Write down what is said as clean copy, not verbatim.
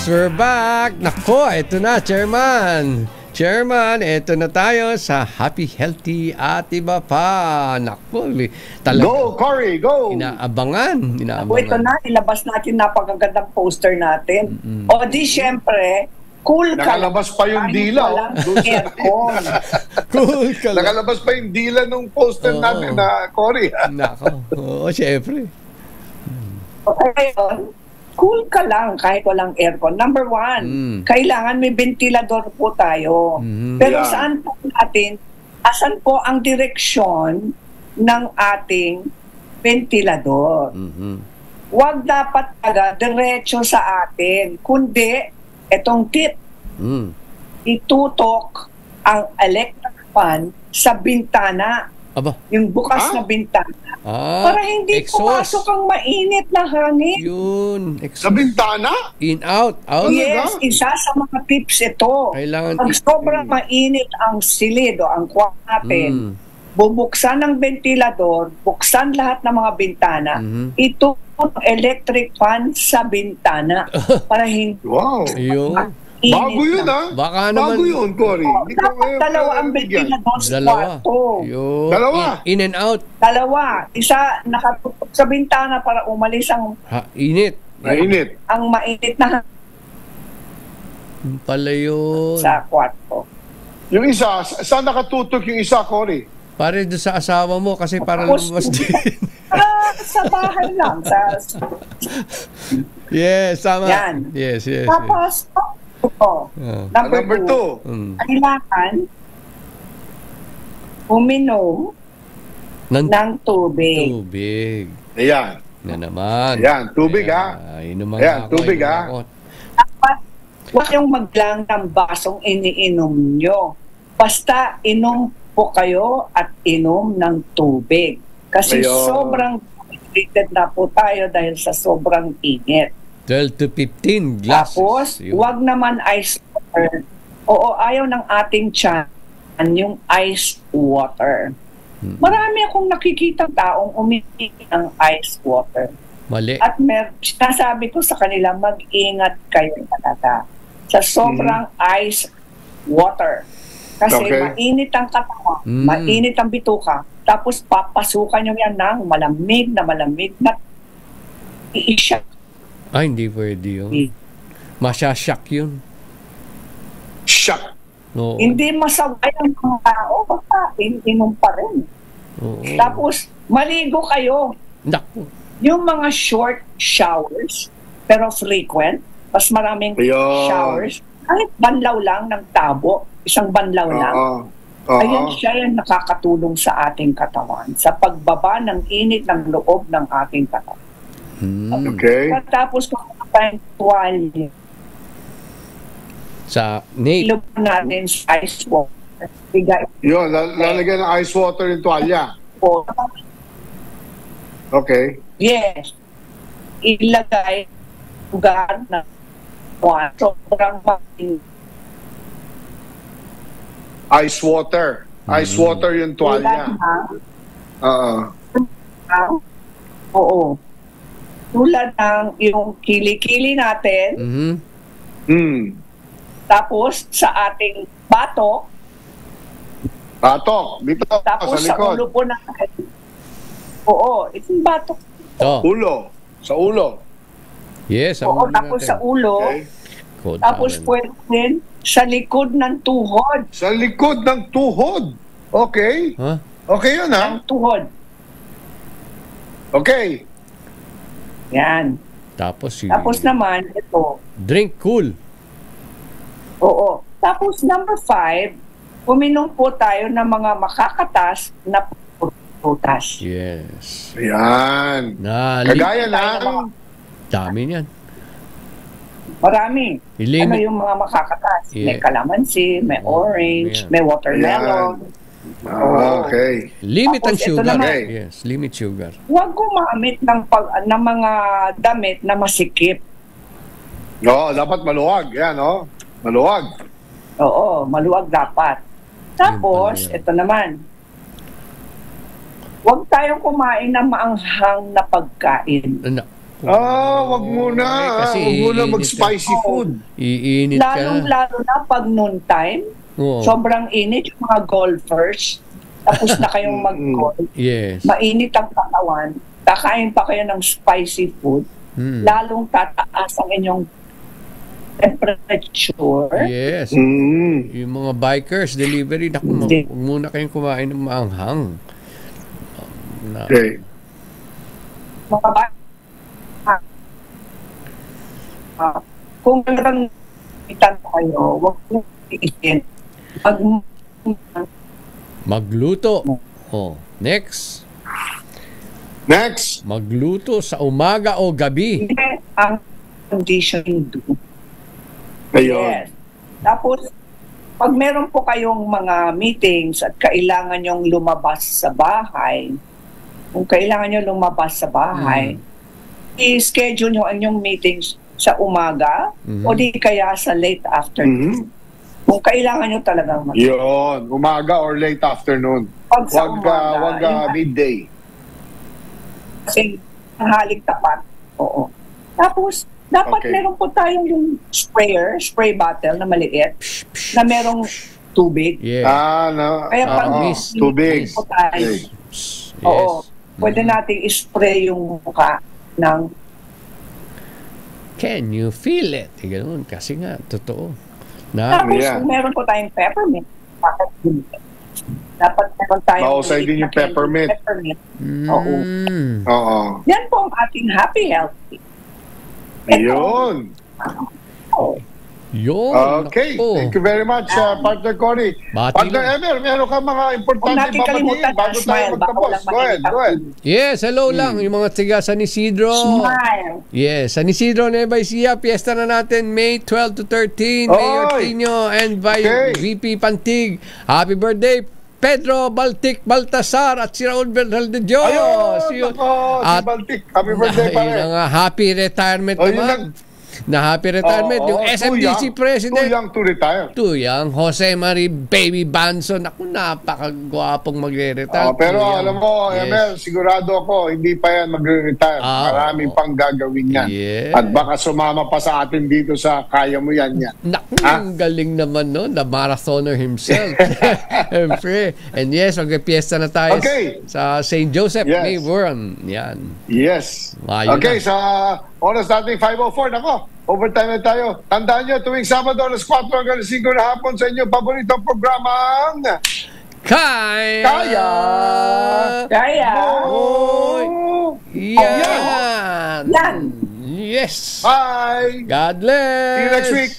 Yes, we're back. Nako, ito na, Chairman. Chairman, ito na tayo sa Happy Healthy at iba pa. Nako, talaga. Go, Cory, go! Inaabangan. Ito na, ilabas natin napakagandang poster natin. O di, syempre, cool ka. Nakalabas pa yung dila. Cool ka lang. Nakalabas pa yung dila nung poster natin na Cory. Nako, oo, syempre. Okay, cool ka lang kahit walang aircon. Number one, kailangan may ventilador po tayo. Pero saan po natin, asan po ang direksyon ng ating ventilador? Huwag dapat diretso sa atin, kundi itong tip, itutok ang electric fan sa bintana. Aba. Yung bukas na bintana. Para hindi pumasok ang mainit na hangin. Yun. Sa bintana? In, out. Yes, isa sa mga tips ito. Kailangan pag sobrang mainit ang silid o ang kwarto natin, bubuksan ng ventilador, buksan lahat ng mga bintana, ito ang electric fan sa bintana. Para hindi Bago yun, ha? Baka naman. Bago yun, Cory. Dapat dalawa ang ventilador sa kwarto. Dalawa. In and out. Dalawa. Isa nakatutok sa bintana para umalis ang init. Mainit. Ang mainit na pala yun. Sa kwarto. Yung isa, saan nakatutok yung isa, Cory? Pare doon sa asawa mo kasi para lumabas din. Sa bahay lang. Yes, tama. Yan. Yes. Tapos, number two, kailangan uminom ng tubig. Ayan. Na naman. Ayan, tubig Ayan, tubig Dapat huwag yung maglang ng basong iniinom nyo. Basta inom po kayo at inom ng tubig. Kasi sobrang dehydrated na po tayo dahil sa sobrang init. 12 to 15 glasses. Tapos, wag naman ice water. Oo, ayaw ng ating tiyan yung ice water. Marami akong nakikita taong umiinom ng ice water. Mali. At sinasabi ko sa kanila, mag-ingat kayo talaga sa sobrang ice water. Kasi mainit ang katawan, mainit ang bituka, tapos papasukan nyo yan ng malamig na iisya. Ay, hindi pwede yun. Masyasyak yun. Shock. Oo. Hindi masaway ang mga tao, basta inom pa rin. Oo. Tapos, maligo kayo. Naku. Yung mga short showers, pero frequent, mas maraming showers, kahit banlaw lang ng tabo, isang banlaw lang. Ayan siya yung nakakatulong sa ating katawan, sa pagbaba ng init ng loob ng ating katawan. Okay. Tapos kung tayong tuwalya sa Nate, ilog natin sa ice water. Yun, lalagyan ng ice water yung tuwalya. Okay. Yes. Ilagay lugar na sobrang mainit. Ice water. Ice water yung tuwalya. Oo. Tulad ng yung kilikili natin. Tapos sa ating batok. Dito tapos sa likod. Sa ulo po natin. Oo, itong batok. Ulo. Sa ulo. Yes, oo, tapos natin. Sa ulo. Okay. Tapos pwede din sa likod ng tuhod. Sa likod ng tuhod. Okay. Okay yun, ha? Ng tuhod. Okay. Yan. Tapos naman, ito. Drink cool. Oo. Tapos number 5, uminom po tayo ng mga makakatas na prutas. Yes. Yan. Kagaya ng... Dami niyan. Marami. Ano yung mga makakatas? May calamansi, may orange, may watermelon. Okay. Limit ang sugar. Yes, limit sugar. Huwag gumamit ng mga damit na masikip. Dapat maluwag. Yan, maluwag. Oo, maluwag dapat. Tapos, ito naman. Huwag tayong kumain ng maanghang na pagkain. Wag muna. Kasi Wag muna iinit mag-spicy food. Iinit ka. Lalo na pag noon time, sobrang init yung mga golfers. Tapos na kayong mag-golf. Yes. Mainit ang katawan. Kakain pa kayo ng spicy food. Lalong tataas ang inyong temperature. Yes. Yung mga bikers, delivery, naku, huwag muna kayong kumain ng maanghang. Okay. Mga kung meron itan kayo, huwag mong iisin. Magluto. Next. Magluto sa umaga o gabi. Hindi ang condition do. Ayun. Yes. Tapos, pag meron po kayong mga meetings at kailangan nyong lumabas sa bahay, kung kailangan nyo lumabas sa bahay, i-schedule nyo ang inyong meetings sa umaga o di kaya sa late afternoon. Kung kailangan nyo talagang Yun, umaga or late afternoon. Wag midday. Kasi halik tapat. Oo. Tapos, dapat meron po tayong yung spray bottle na maliit na merong tubig. Yeah. Kaya pag tubig. Po tayo, oo. Pwede nating i-spray yung mukha ng can you feel it? Ganun. Kasi nga, totoo. Tapos, kung meron po tayong peppermint, dapat meron tayong mausay din yung peppermint. Oo. Yan po ang ating happy healthy. Yun. Yun. Okay. Thank you very much, Partner Cory. Partner Emer, meron ka mga importante babatiin bago tayo magtapos. Go ahead. Yes, hello lang. Yung mga tiga San Isidro. Smile. Yes, San Isidro, Nueva Ecija. Fiesta na natin May 12 to 13. Mayor Tino and VP Pantig. Happy birthday, Pedro Baltic Baltasar at si Raul Bernal de Dios. Si Baltic. Happy birthday pa rin. Happy retirement naman. Na happy retirement. Yung SMDC President. Too young to retire. Too young. Jose Marie Baby Banson. Ako, napakagwapong magre-retire. Pero alam mo, Emel, sigurado ako, hindi pa yan magre-retire. Maraming pang gagawin yan. Yes. At baka sumama pa sa atin dito sa kaya mo yan. Naku, ang galing naman no? The marathoner himself. And yes, magpiesta na tayo sa St. Joseph. May Warren. Yan. Yes. Okay, sa oras natin 5:04. Nako, overtime na tayo. Tandaan nyo, tuwing Sabado, alas 4 hanggang 5 na hapon sa inyong paboritong programang Kaya! Yan! Yan! Yes! Bye! God bless! See you next week!